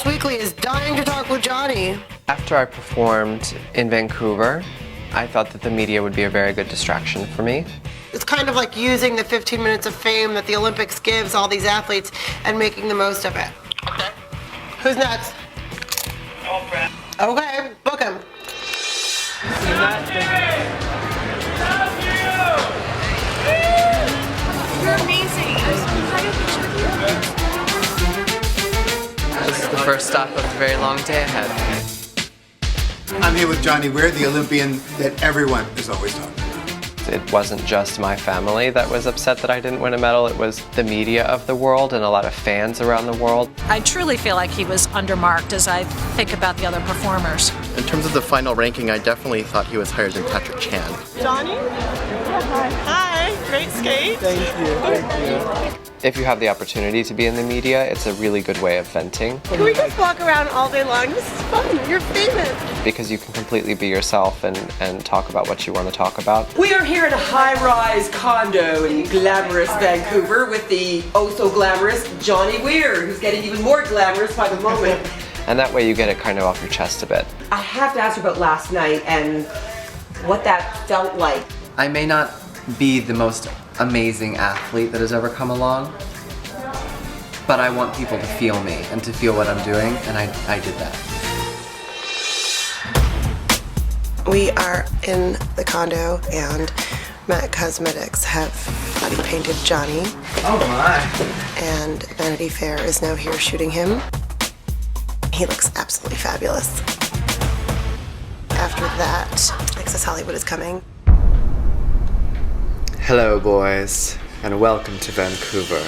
Weekly is dying to talk with Johnny. After I performed in Vancouver, I thought that the media would be a very good distraction for me. It's kind of like using the 15 minutes of fame that the Olympics gives all these athletes and making the most of it. Okay. Who's next? Oh, Brad. Okay, book him. You're amazing. How do you picture with you? This is the first stop of a very long day ahead. I'm here with Johnny Weir, the Olympian that everyone is always talking about. It wasn't just my family that was upset that I didn't win a medal, it was the media of the world and a lot of fans around the world. I truly feel like he was undermarked as I think about the other performers. In terms of the final ranking, I definitely thought he was higher than Patrick Chan. Johnny? Hi, great skate. Thank you. If you have the opportunity to be in the media, it's a really good way of venting. Can we just walk around all day long? This is fun. You're famous. Because you can completely be yourself and talk about what you want to talk about. We are here at a high-rise condo in glamorous Vancouver with the oh-so-glamorous Johnny Weir, who's getting even more glamorous by the moment. And that way you get it kind of off your chest a bit. I have to ask you about last night and what that felt like. I may not be the most amazing athlete that has ever come along, but I want people to feel me and to feel what I'm doing, and I did that. We are in the condo and Matt Cosmetics have body painted Johnny. Oh my! And Vanity Fair is now here shooting him. He looks absolutely fabulous. After that, Access Hollywood is coming. Hello, boys, and welcome to Vancouver.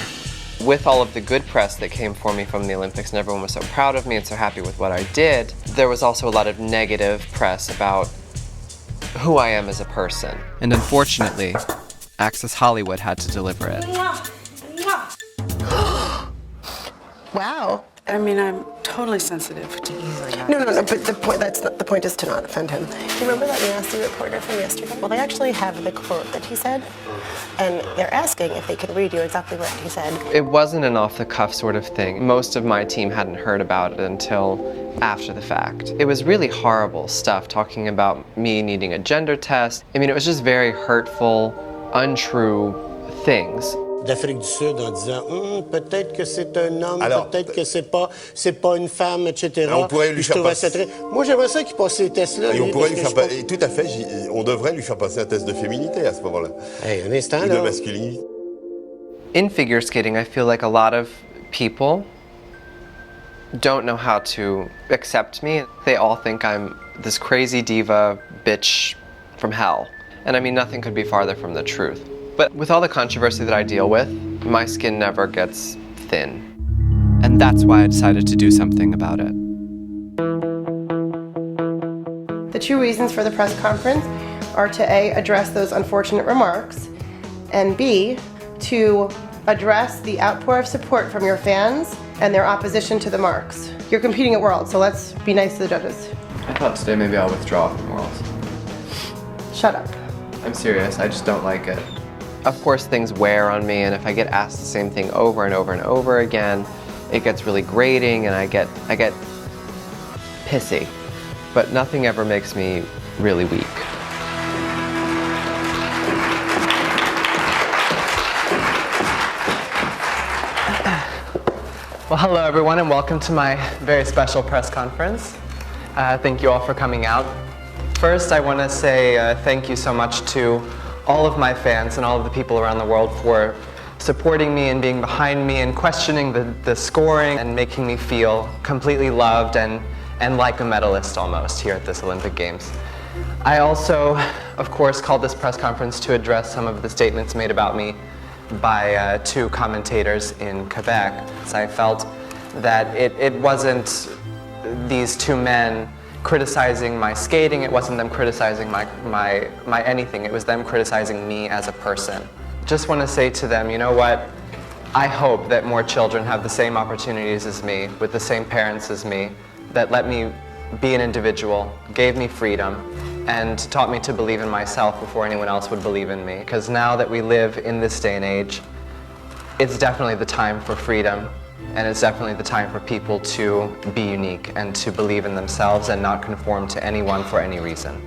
With all of the good press that came for me from the Olympics and everyone was so proud of me and so happy with what I did, there was also a lot of negative press about who I am as a person. And unfortunately, Access Hollywood had to deliver it. Wow. I mean, I'm totally sensitive to easily. No, but the point is to not offend him. You remember that nasty reporter from yesterday? Well, they actually have the quote that he said, and they're asking if they can read you exactly what he said. It wasn't an off-the-cuff sort of thing. Most of my team hadn't heard about it until after the fact. It was really horrible stuff, talking about me needing a gender test. I mean, it was just very hurtful, untrue things. D'Afrique du Sud en disant peut-être que c'est un homme, peut-être que c'est pas une femme, etc. On pourrait lui faire passer. Moi, j'aimerais ça qu'il passe ces tests-là. Et on pourrait lui faire passer. Tout à fait. On devrait lui faire passer un test de féminité à ce moment-là. Hey, un instant, ou de masculinité. In figure skating, I feel like a lot of people don't know how to accept me. They all think I'm this crazy diva bitch from hell. And I mean, nothing could be farther from the truth. But with all the controversy that I deal with, my skin never gets thin. And that's why I decided to do something about it. The two reasons for the press conference are to A, address those unfortunate remarks, and B, to address the outpour of support from your fans and their opposition to the marks. You're competing at Worlds, so let's be nice to the judges. I thought today maybe I'll withdraw from Worlds. Shut up. I'm serious, I just don't like it. Of course, things wear on me, and if I get asked the same thing over and over and over again, it gets really grating and I get pissy. But nothing ever makes me really weak. Well, hello everyone, and welcome to my very special press conference. Thank you all for coming out. First, I want to say thank you so much to all of my fans and all of the people around the world for supporting me and being behind me and questioning the scoring and making me feel completely loved and like a medalist almost here at this Olympic Games. I also, of course, called this press conference to address some of the statements made about me by two commentators in Quebec. So I felt that it wasn't these two men criticizing my skating, it wasn't them criticizing my anything, it was them criticizing me as a person. Just want to say to them, you know what? I hope that more children have the same opportunities as me, with the same parents as me, that let me be an individual, gave me freedom, and taught me to believe in myself before anyone else would believe in me. Because now that we live in this day and age, it's definitely the time for freedom And it's definitely the time for people to be unique and to believe in themselves and not conform to anyone for any reason.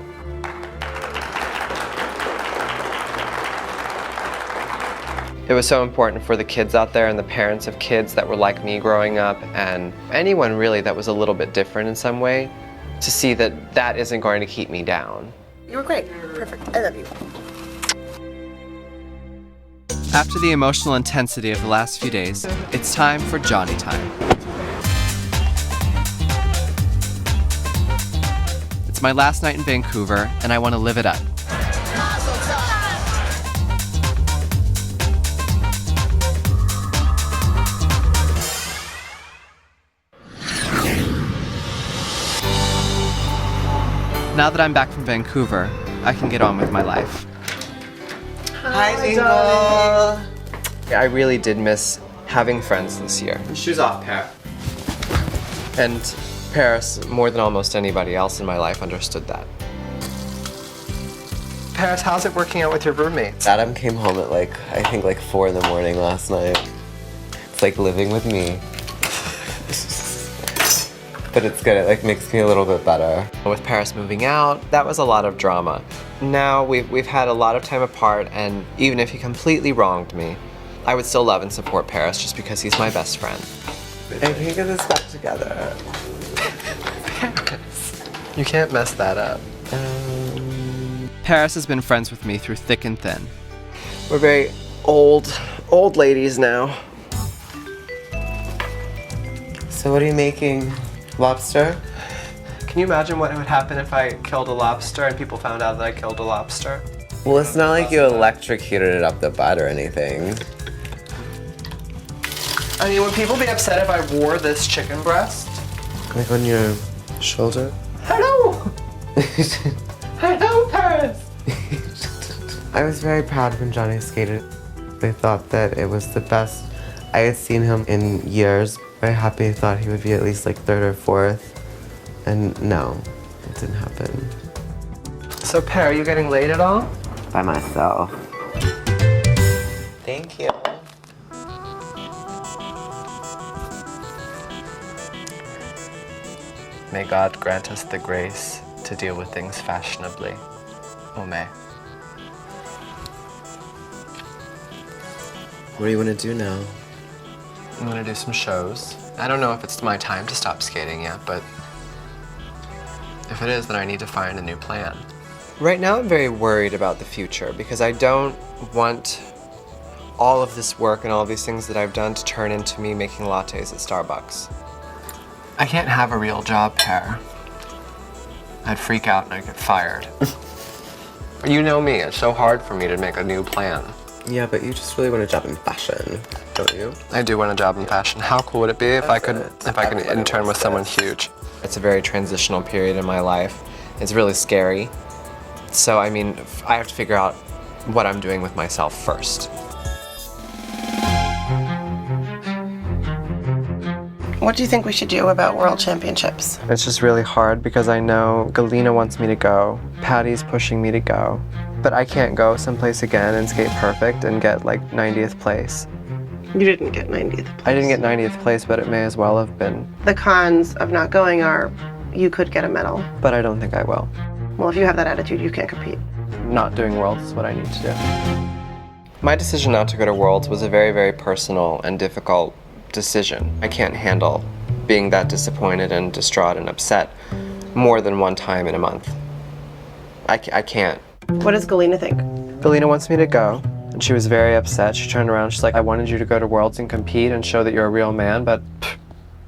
It was so important for the kids out there and the parents of kids that were like me growing up, and anyone really that was a little bit different in some way, to see that that isn't going to keep me down. You were great. Perfect. I love you. After the emotional intensity of the last few days, it's time for Johnny time. It's my last night in Vancouver, and I want to live it up. Now that I'm back from Vancouver, I can get on with my life. Hi, Jingle. I really did miss having friends this year. Shoes off, Pear. And Paris, more than almost anybody else in my life, understood that. Paris, how's it working out with your roommates? Adam came home at I think 4 in the morning last night. It's like living with me. But it's good, it makes me a little bit better. With Paris moving out, that was a lot of drama. Now we've had a lot of time apart, and even if he completely wronged me, I would still love and support Paris just because he's my best friend. I can't get this back together. Paris, you can't mess that up. Paris has been friends with me through thick and thin. We're very old ladies now. So what are you making? Lobster? Can you imagine what would happen if I killed a lobster and people found out that I killed a lobster? Well, it's not like you electrocuted it up the butt or anything. I mean, would people be upset if I wore this chicken breast? Like on your shoulder? Hello! Hello, Paris! I was very proud when Johnny skated. I thought that it was the best I had seen him in years. Very happy. I thought he would be at least 3rd or 4th. And no, it didn't happen. So, Per, are you getting laid at all? By myself. Thank you. May God grant us the grace to deal with things fashionably. Oh, may. What do you want to do now? I'm gonna do some shows. I don't know if it's my time to stop skating yet, but if it is, then I need to find a new plan. Right now, I'm very worried about the future because I don't want all of this work and all these things that I've done to turn into me making lattes at Starbucks. I can't have a real job, Per. I'd freak out and I'd get fired. You know me, it's so hard for me to make a new plan. Yeah, but you just really want a job in fashion, don't you? I do want a job in fashion. How cool would it be if I could intern with someone huge? It's a very transitional period in my life. It's really scary. So, I mean, I have to figure out what I'm doing with myself first. What do you think we should do about World Championships? It's just really hard because I know Galina wants me to go. Patty's pushing me to go. But I can't go someplace again and skate perfect and get 90th place. You didn't get 90th place. I didn't get 90th place, but it may as well have been. The cons of not going are you could get a medal. But I don't think I will. Well, if you have that attitude, you can't compete. Not doing Worlds is what I need to do. My decision not to go to Worlds was a very, very personal and difficult decision. I can't handle being that disappointed and distraught and upset more than one time in a month. I can't. What does Galina think? Galina wants me to go, and she was very upset. She turned around, she's like, I wanted you to go to Worlds and compete and show that you're a real man, but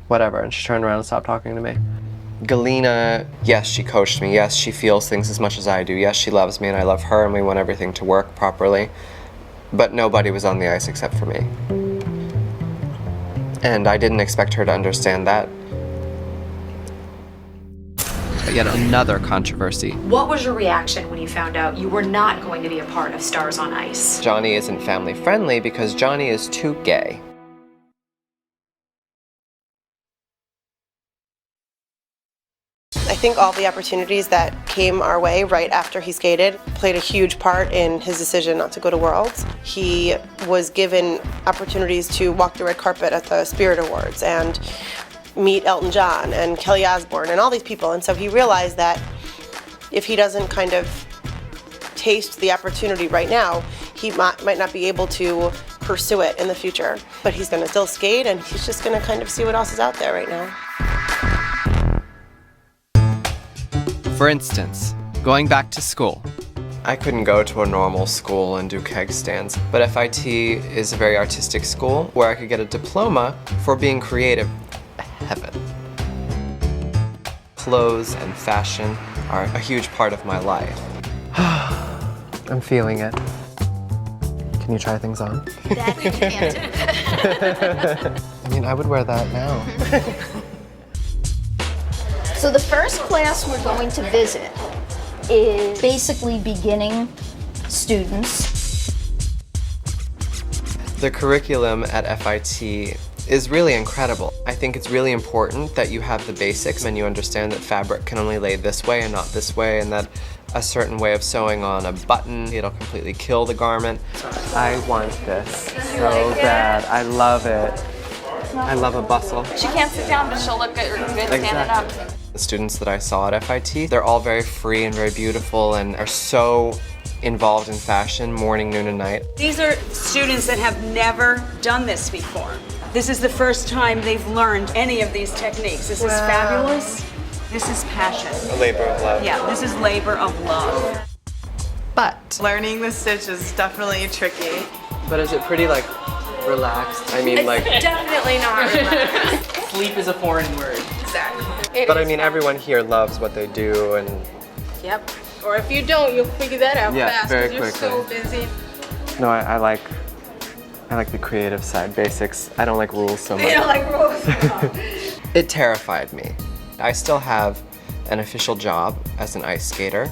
whatever. And she turned around and stopped talking to me. Galina, yes, she coached me. Yes, she feels things as much as I do. Yes, she loves me and I love her and we want everything to work properly. But nobody was on the ice except for me. And I didn't expect her to understand that. But yet another controversy. What was your reaction when you found out you were not going to be a part of Stars on Ice? Johnny isn't family friendly because Johnny is too gay. I think all the opportunities that came our way right after he skated played a huge part in his decision not to go to Worlds. He was given opportunities to walk the red carpet at the Spirit Awards and meet Elton John and Kelly Osbourne and all these people, and so he realized that if he doesn't kind of taste the opportunity right now, he might not be able to pursue it in the future. But he's going to still skate, and he's just going to kind of see what else is out there right now. For instance, going back to school. I couldn't go to a normal school and do keg stands, but FIT is a very artistic school where I could get a diploma for being creative. Heaven. Clothes and fashion are a huge part of my life. I'm feeling it. Can you try things on? That we can't. I mean, I would wear that now. So the first class we're going to visit is basically beginning students. The curriculum at FIT is really incredible. I think it's really important that you have the basics and you understand that fabric can only lay this way and not this way, and that a certain way of sewing on a button, it'll completely kill the garment. I want this so bad. I love it. I love a bustle. She can't sit down, but she'll look good standing up. The students that I saw at FIT, they're all very free and very beautiful and are so involved in fashion morning, noon, and night. These are students that have never done this before. This is the first time they've learned any of these techniques. This is fabulous. This is passion. A labor of love. Yeah, this is labor of love. But learning the stitch is definitely tricky. But is it pretty like relaxed? I mean, like. Definitely not relaxed. Sleep is a foreign word. Exactly. But I mean, everyone here loves what they do, and. Yep. Or if you don't, you'll figure that out fast very because you're quickly. so busy. No, I like the creative side, basics. I don't like rules so much. You don't like rules? It terrified me. I still have an official job as an ice skater.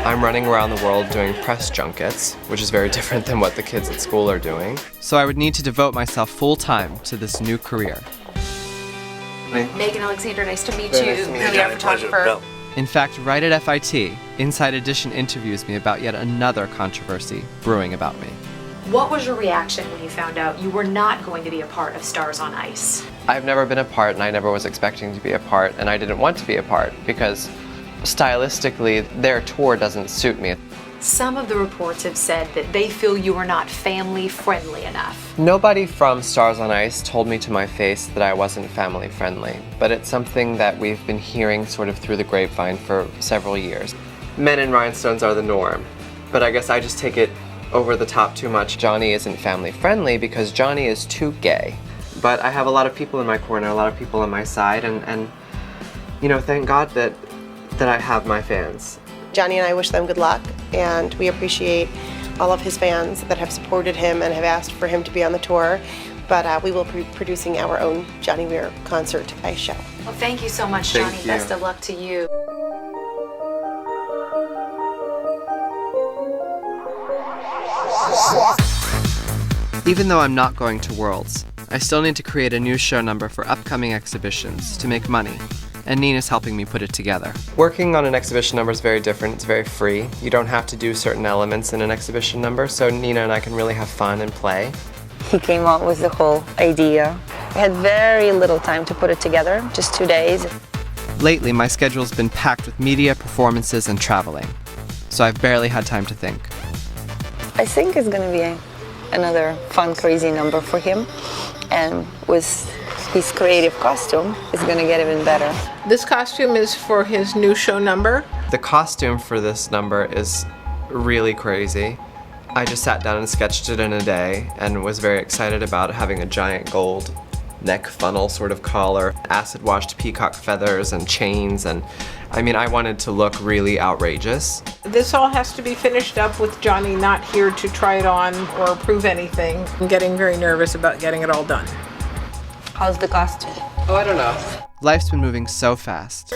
I'm running around the world doing press junkets, which is very different than what the kids at school are doing. So I would need to devote myself full time to this new career. Megan Alexander, nice to meet Very you. nice to meet you. Media photographer. In fact, right at FIT, Inside Edition interviews me about yet another controversy brewing about me. What was your reaction when you found out you were not going to be a part of Stars on Ice? I've never been a part, and I never was expecting to be a part, and I didn't want to be a part because stylistically, their tour doesn't suit me. Some of the reports have said that they feel you are not family friendly enough. Nobody from Stars on Ice told me to my face that I wasn't family friendly, but it's something that we've been hearing sort of through the grapevine for several years. Men in rhinestones are the norm, but I guess I just take it over the top too much. Johnny isn't family friendly because Johnny is too gay. But I have a lot of people in my corner, a lot of people on my side, and you know, thank God that I have my fans. Johnny and I wish them good luck, and we appreciate all of his fans that have supported him and have asked for him to be on the tour. But we will be producing our own Johnny Weir concert ice show. Well, thank you so much, Thank Johnny. you. Best of luck to you. Even though I'm not going to Worlds, I still need to create a new show number for upcoming exhibitions to make money, and Nina's helping me put it together. Working on an exhibition number is very different. It's very free. You don't have to do certain elements in an exhibition number, so Nina and I can really have fun and play. He came up with the whole idea. We had very little time to put it together, just 2 days. Lately, my schedule's been packed with media, performances, and traveling, so I've barely had time to think. I think it's going to be another fun, crazy number for him. And with his creative costume, it's going to get even better. This costume is for his new show number. The costume for this number is really crazy. I just sat down and sketched it in a day and was very excited about having a giant gold neck funnel sort of collar, acid-washed peacock feathers and chains, and I mean, I wanted to look really outrageous. This all has to be finished up with Johnny not here to try it on or prove anything. I'm getting very nervous about getting it all done. How's the costume? Oh, I don't know. Life's been moving so fast.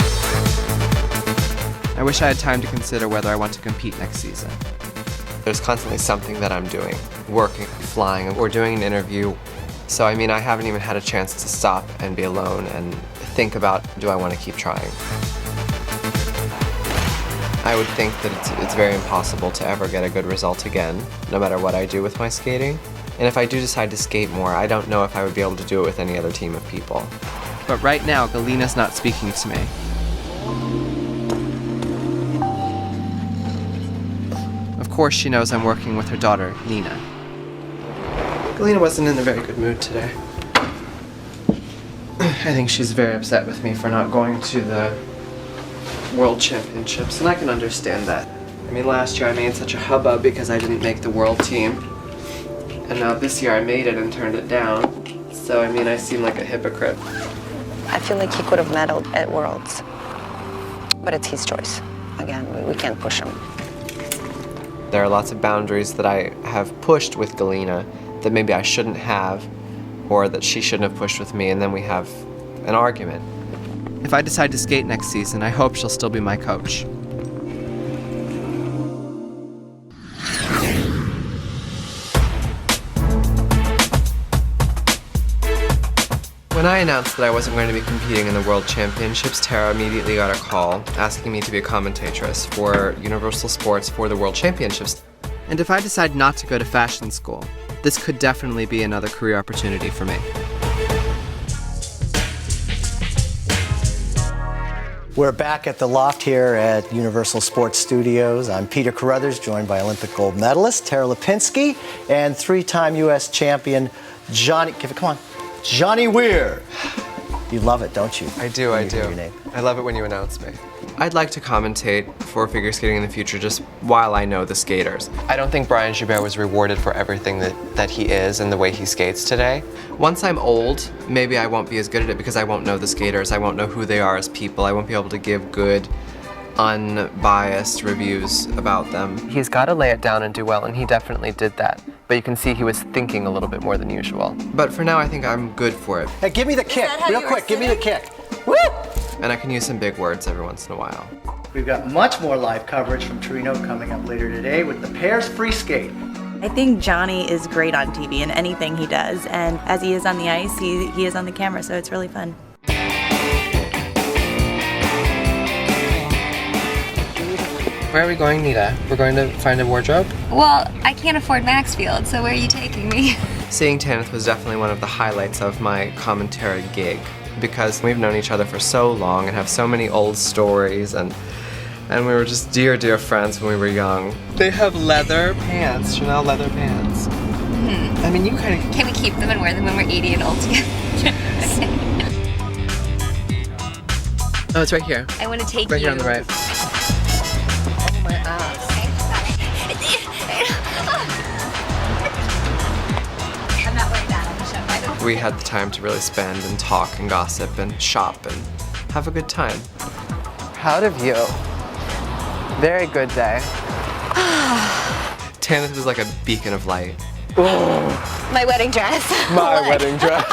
I wish I had time to consider whether I want to compete next season. There's constantly something that I'm doing, working, flying, or doing an interview, So I mean, I haven't even had a chance to stop and be alone and think about, do I want to keep trying? I would think that it's very impossible to ever get a good result again, no matter what I do with my skating. And if I do decide to skate more, I don't know if I would be able to do it with any other team of people. But right now, Galina's not speaking to me. Of course, she knows I'm working with her daughter, Nina. Galina wasn't in a very good mood today. I think she's very upset with me for not going to the World Championships, and I can understand that. I mean, last year I made such a hubbub because I didn't make the world team. And now this year I made it and turned it down. So, I mean, I seem like a hypocrite. I feel like he could have medaled at Worlds, but it's his choice. Again, we can't push him. There are lots of boundaries that I have pushed with Galina that maybe I shouldn't have, or that she shouldn't have pushed with me, and then we have an argument. If I decide to skate next season, I hope she'll still be my coach. When I announced that I wasn't going to be competing in the World Championships, Tara immediately got a call asking me to be a commentatress for Universal Sports for the World Championships. And if I decide not to go to fashion school, this could definitely be another career opportunity for me. We're back at the loft here at Universal Sports Studios. I'm Peter Carruthers, joined by Olympic gold medalist Tara Lipinski and three-time U.S. champion Johnny Weir. You love it, don't you? I do, I do. I love it when you announce me. I'd like to commentate for figure skating in the future just while I know the skaters. I don't think Brian Joubert was rewarded for everything that he is and the way he skates today. Once I'm old, maybe I won't be as good at it because I won't know the skaters. I won't know who they are as people. I won't be able to give good, unbiased reviews about them. He's got to lay it down and do well, and he definitely did that. But you can see he was thinking a little bit more than usual. But for now, I think I'm good for it. Hey, give me the kick, real quick, give me the kick. Woo! And I can use some big words every once in a while. We've got much more live coverage from Torino coming up later today with the pairs free skate. I think Johnny is great on TV in anything he does, and as he is on the ice, he is on the camera, so it's really fun. Where are we going, Nita? We're going to find a wardrobe? Well, I can't afford Maxfield, so where are you taking me? Seeing Tanith was definitely one of the highlights of my commentary gig, because we've known each other for so long and have so many old stories, and we were just dear, dear friends when we were young. They have leather pants, Chanel leather pants. I mean, you kind of... Can we keep them and wear them when we're 80 and old together? Oh, it's right here. I want to take you. Right here on the right. Oh, my ass. I'm not wearing that on the show, by the way. We had the time to really spend and talk and gossip and shop and have a good time. Proud of you. Very good day. Tanith was like a beacon of light. My wedding dress. My wedding dress.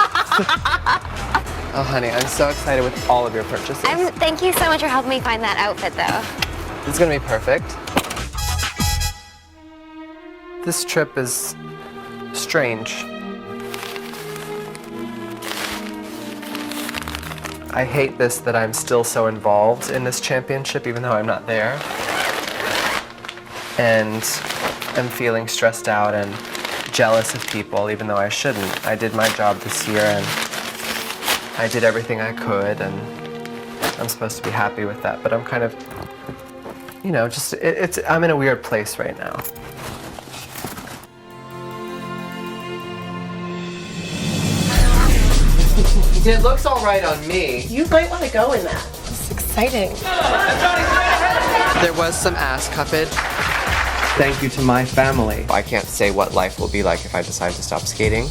Oh, honey, I'm so excited with all of your purchases. Thank you so much for helping me find that outfit, though. It's gonna be perfect. This trip is strange. I hate this that I'm still so involved in this championship even though I'm not there. And I'm feeling stressed out and jealous of people even though I shouldn't. I did my job this year and I did everything I could and I'm supposed to be happy with that, but I'm kind of, you know, just, I'm in a weird place right now. It looks all right on me. You might want to go in that. It's exciting. There was some ass cuppage. Thank you to my family. I can't say what life will be like if I decide to stop skating.